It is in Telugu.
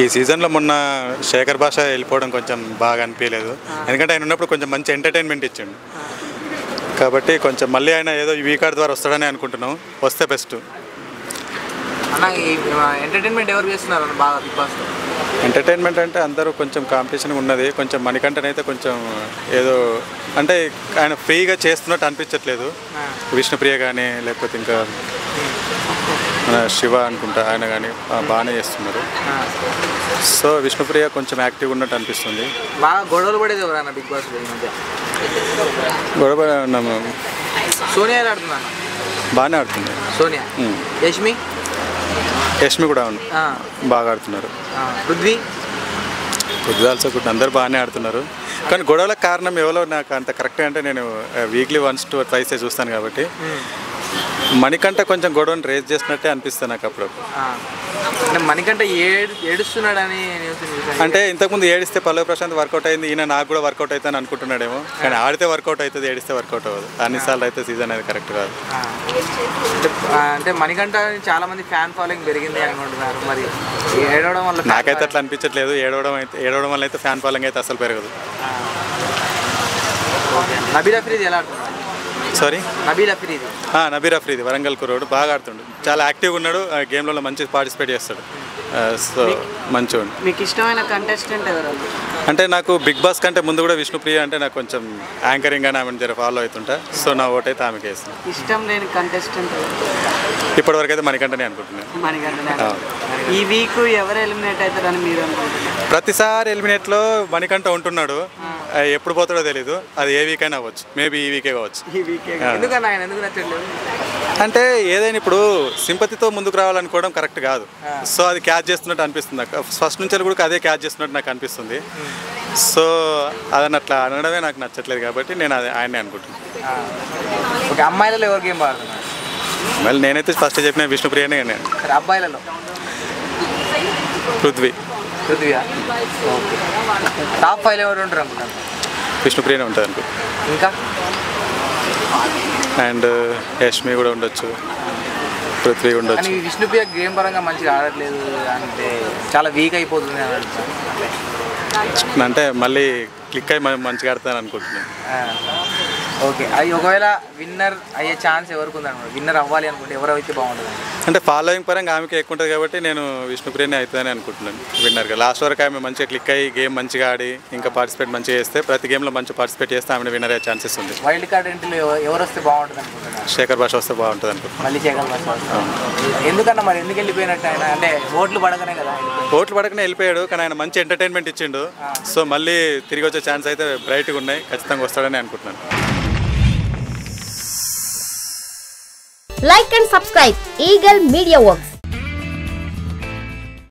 ఈ సీజన్లో మొన్న శేఖర్ భాష వెళ్ళిపోవడం కొంచెం బాగా అనిపించలేదు. ఎందుకంటే ఆయన ఉన్నప్పుడు కొంచెం మంచి ఎంటర్టైన్మెంట్ ఇచ్చిండు కాబట్టి కొంచెం మళ్ళీ ఆయన ఏదో ఈ వీకార్డ్ ద్వారా వస్తాడని అనుకుంటున్నాం. వస్తే బెస్ట్. ఎంటర్టైన్మెంట్ ఎవరు చేస్తున్నారు బాగా బిగ్ బాస్? ఎంటర్టైన్మెంట్ అంటే అందరూ కొంచెం కాంపిటీషన్ ఉన్నది. కొంచెం మణికంఠనైతే కొంచెం ఏదో అంటే ఆయన ఫ్రీగా చేస్తున్నట్టు అనిపించట్లేదు. విష్ణుప్రియ కానీ లేకపోతే ఇంకా మన శివ అనుకుంటా ఆయన కానీ బాగానే చేస్తున్నారు. సో విష్ణుప్రియ కొంచెం యాక్టివ్ ఉన్నట్టు అనిపిస్తుంది. బాగా గొడవలు పడేది ఎవరన్నా బిగ్ బాస్ గొడవ సోనియా ఆడుతున్నాను బాగానే ఆడుతుంది. సోనియా యష్మి కూడా బాగా ఆడుతున్నారు. పృథ్వీ ఆల్సో కూడా అందరూ బాగానే ఆడుతున్నారు. కానీ గొడవలకు కారణం ఎవరో నాకు అంత కరెక్ట్గా అంటే నేను వీక్లీ 1 to 2 చూస్తాను కాబట్టి మణికంఠ కొంచెం గొడవని రేజ్ చేసినట్టే అనిపిస్తుంది నాకు అప్పుడప్పుడు. మణికంఠ ఏడుస్తున్నాడని అంటే ఇంతకుముందు ఏడిస్తే పల్లవి ప్రశాంత్ వర్కౌట్ అయింది, ఈయన నాకు కూడా వర్కౌట్ అవుతుంది అనుకుంటున్నాడేమో. కానీ ఆడితే వర్కౌట్ అవుతుంది, ఏడిస్తే వర్కౌట్ అవ్వదు. అన్నిసార్లు అయితే సీజన్ అనేది కరెక్ట్ కాదు. అంటే మణికంఠ చాలా మంది ఫ్యాన్ ఫాలోయింగ్ పెరిగింది అనుకుంటున్నారు. మరి ఏడవడం వల్ల నాకైతే అట్లా అనిపించట్లేదు. ఏడవడం వల్ల అయితే ఫ్యాన్ ఫాలోయింగ్ అయితే అసలు పెరగదు. నబీల్ అఫ్రీది ఎలా ఆడుతున్నారు? సారీ నబీల్ అఫ్రీది వరంగల్ కుర్రోడు బాగా ఆడుతుండు. చాలా యాక్టివ్గా ఉన్నాడు. గేమ్లలో మంచి పార్టిసిపేట్ చేస్తాడు. సో మంచిగా. మీకు ఇష్టమైన కంటెస్టెంట్ ఎవరు? అంటే నాకు బిగ్ బాస్ కంటే ముందు కూడా విష్ణుప్రియ అంటే నాకు కొంచెం యాంకరింగ్ అని ఆమె జర ఫాలో అవుతుంటా. సో నా ఓట్ అయితే ఆమెకి వేస్తాను. ఇష్టం లేని కంటెస్టెంట్ ఇప్పటివరకు అయితే మణికంఠనే అనుకుంటున్నాను. ఈ వీక్ ఎవరు ఎలిమినేట్ అవుతారని మీరు అనుకుంటున్నారు? ప్రతిసారి ఎలిమినేట్లో మణికంఠ ఉంటున్నాడు. ఎప్పుడు పోతాడో తెలీదు. అది ఏ వీక్ అయినా అవ్వచ్చు. మేబీ ఈ వీకే కావచ్చు. అంటే ఏదైనా ఇప్పుడు సింపతితో ముందుకు రావాలనుకోవడం కరెక్ట్ కాదు. సో అది క్యాచ్ చేస్తున్నట్టు అనిపిస్తుంది నాకు. ఫస్ట్ నుంచి కూడా అదే క్యాచ్ చేస్తున్నట్టు నాకు అనిపిస్తుంది. సో అదని అట్లా అనడమే నాకు నచ్చట్లేదు కాబట్టి నేను అది ఆయనే అనుకుంటున్నాను. అమ్మాయిలలో ఎవరికి ఏం బాగుంటుంది? మళ్ళీ నేనైతే ఫస్ట్ చెప్పిన విష్ణుప్రియనే. నేను అబ్బాయిలలో పృథ్వీయా టాప్ 5 ఎవరు ఉంటారు అనుకుంటాను? విష్ణుప్రియనే ఉంటుంది అనుకో. ఇంకా అండ్ యష్మి కూడా ఉండొచ్చు, పృథ్వీ ఉండొచ్చు. కానీ విష్ణుప్రియ గేమ్ పరంగా మంచిగా ఆడట్లేదు, అంటే చాలా వీక్ అయిపోతుంది అంటే మళ్ళీ క్లిక్ అయ్యి మంచిగా ఆడతాను అనుకుంటున్నాను. ఓకే, అది ఒకవేళ విన్నర్ అయ్యే ఛాన్స్ ఎవరికి ఉందన్నమాట? విన్నర్ అవ్వాలి అనుకుంటే ఎవరైతే బాగుంటుంది? అంటే ఫాలోయింగ్ పరంగా ఆమెకి ఎక్కువ ఉంటుంది కాబట్టి నేను విష్ణుప్రియనే అవుతుందని అనుకుంటున్నాను విన్నర్గా. లాస్ట్ వరకు ఆమె మంచిగా క్లిక్ అయ్యి గేమ్ మంచిగా ఆడి ఇంకా పార్టిసిపేట్ మంచిగా చేస్తే, ప్రతి గేమ్లో మంచిగా పార్టిసిపేట్ చేస్తే ఆమె విన్నర్ అయ్యే ఛాన్సెస్ ఉంది. వైల్డ్ కార్డ్ ఎంట్రీలో ఎవరు వస్తే బాగుంటుంది అనుకుంటున్నాను? శేఖర్ భాష వస్తే బాగుంటుంది అనుకుంటున్నాను. మళ్ళీ శేఖర్ భాష ఎందుకన్నా మరి ఎందుకు వెళ్ళిపోయినట్టు ఆయన? అంటే ఓట్లు పడకనే కదా. ఓట్లు పడకనే వెళ్ళిపోయాడు, కానీ ఆయన మంచి ఎంటర్టైన్మెంట్ ఇచ్చిండు. సో మళ్ళీ తిరిగి వచ్చే ఛాన్స్ అయితే బ్రైట్గా ఉన్నాయి. ఖచ్చితంగా వస్తాడని అనుకుంటున్నాను. Like and subscribe Eagle Media Works.